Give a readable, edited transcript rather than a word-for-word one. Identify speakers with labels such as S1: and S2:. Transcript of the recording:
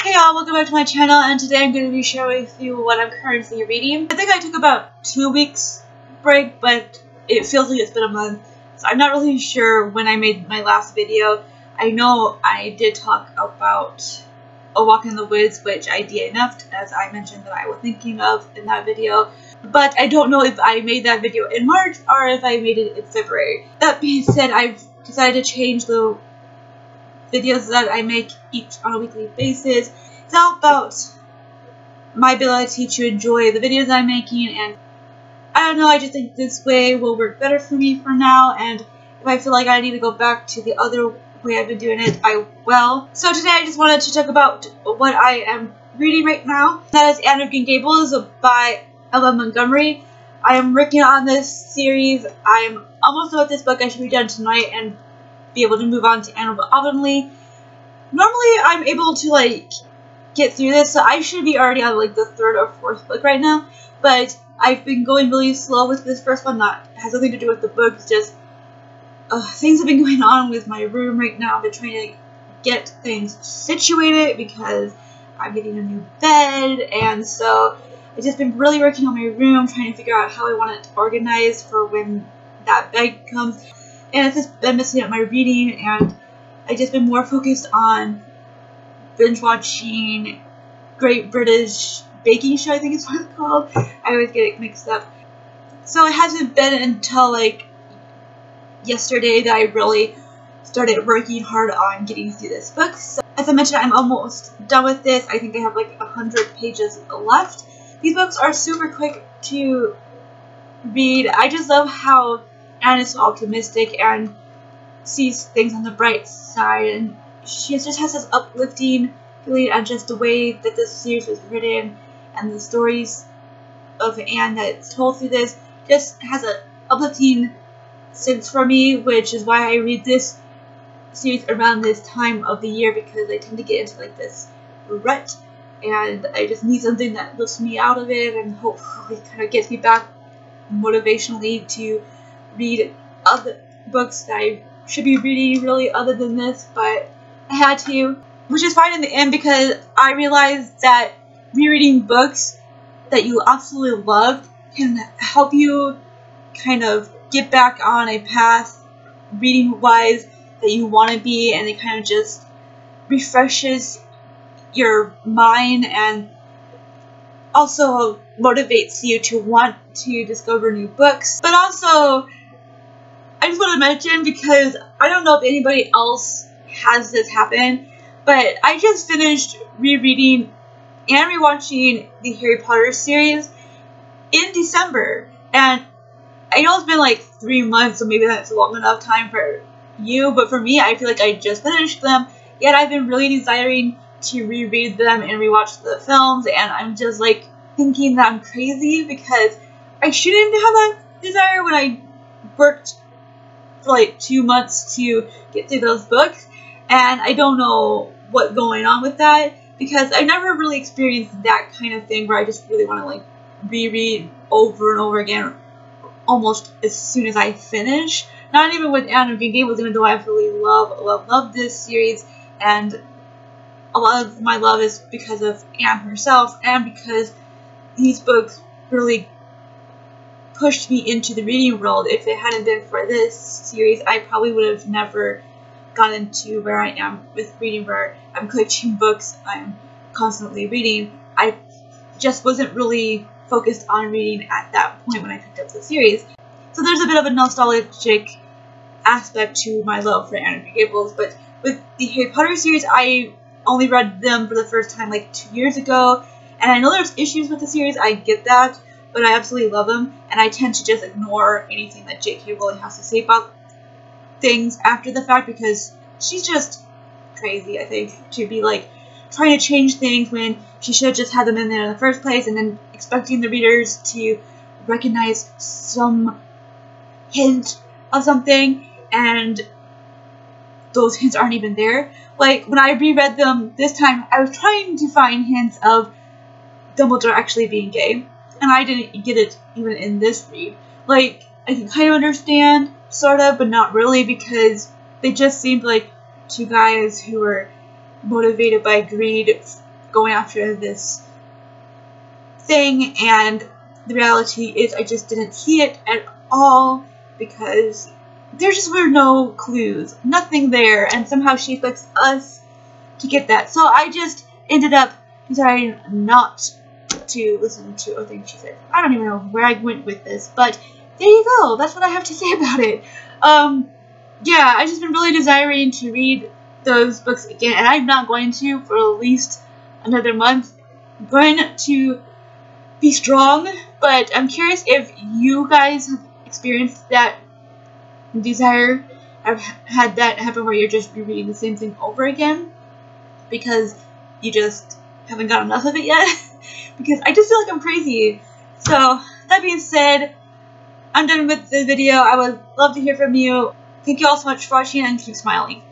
S1: Hey y'all, welcome back to my channel, and today I'm going to be sharing with you what I'm currently reading. I think I took about 2 weeks break, but it feels like it's been a month, so I'm not really sure when I made my last video. I know I did talk about A Walk in the Woods, which I DNF'd, as I mentioned that I was thinking of in that video, but I don't know if I made that video in March or if I made it in February. That being said, I've decided to change the videos that I make each on a weekly basis. It's all about my ability to enjoy the videos I'm making, and I don't know, I just think this way will work better for me for now, and if I feel like I need to go back to the other way I've been doing it, I will. So today I just wanted to talk about what I am reading right now. That is Anne of Green Gables by L.M. Montgomery. I am working on this series. I'm almost done with this book. I should be done tonight and be able to move on to Anne of Avonlea. Normally I'm able to get through this, so I should be already on the 3rd or 4th book right now, but I've been going really slow with this first one. That has nothing to do with the book. It's just things have been going on with my room right now. I've been trying to get things situated because I'm getting a new bed, and so I've just been really working on my room, trying to figure out how I want it organized for when that bed comes. And it's just been messing up my reading, and I've just been more focused on binge watching Great British Baking Show, I think is what it's called. I always get it mixed up. So it hasn't been until yesterday that I really started working hard on getting through this book. So as I mentioned, I'm almost done with this. I think I have 100 pages left. These books are super quick to read. I just love how Anne is so optimistic and sees things on the bright side, and she just has this uplifting feeling, and just the way that this series was written and the stories of Anne that's told through this just has an uplifting sense for me, which is why I read this series around this time of the year, because I tend to get into this rut, and I just need something that lifts me out of it and hopefully kind of gets me back motivationally to read other books that I should be reading really other than this, but I had to, which is fine in the end, because I realized that rereading books that you absolutely loved can help you kind of get back on a path reading wise that you want to be, and it kind of just refreshes your mind and also motivates you to want to discover new books. But also, I just want to mention, because I don't know if anybody else has this happen, but I just finished rereading and rewatching the Harry Potter series in December, and I know it's been 3 months, so maybe that's a long enough time for you, but for me, I feel like I just finished them, yet I've been really desiring to reread them and rewatch the films, and I'm just thinking that I'm crazy, because I shouldn't have that desire when I worked for 2 months to get through those books, and I don't know what's going on with that, because I never really experienced that kind of thing where I just really want to reread over and over again almost as soon as I finish. Not even with Anne of Green Gables, even though I absolutely love this series, and a lot of my love is because of Anne herself, and because these books really pushed me into the reading world. If it hadn't been for this series, I probably would have never gotten to where I am with reading, where I'm collecting books, I'm constantly reading. I just wasn't really focused on reading at that point when I picked up the series. So there's a bit of a nostalgic aspect to my love for Anne of Green Gables, but with the Harry Potter series, I only read them for the first time 2 years ago, and I know there's issues with the series, I get that, but I absolutely love them, and I tend to just ignore anything that J.K. Rowling has to say about things after the fact, because she's just crazy, I think, to be trying to change things when she should have just had them in there in the first place, and then expecting the readers to recognize some hint of something, and those hints aren't even there. When I reread them this time, I was trying to find hints of Dumbledore actually being gay, and I didn't get it even in this read. I can kind of understand, sort of, but not really, because they just seemed like two guys who were motivated by greed going after this thing, and the reality is I just didn't see it at all because there just were no clues, nothing there, and somehow she expects us to get that. So I just ended up deciding not to listen to a thing she said. I don't even know where I went with this, but there you go. That's what I have to say about it. Yeah, I've just been really desiring to read those books again, and I'm not going to for at least another month. I'm going to be strong, but I'm curious if you guys have experienced that desire. I've had that happen where you're just rereading the same thing over again because you just haven't got enough of it yet. Because I just feel like I'm crazy. So, that being said, I'm done with the video. I would love to hear from you. Thank you all so much for watching, and keep smiling.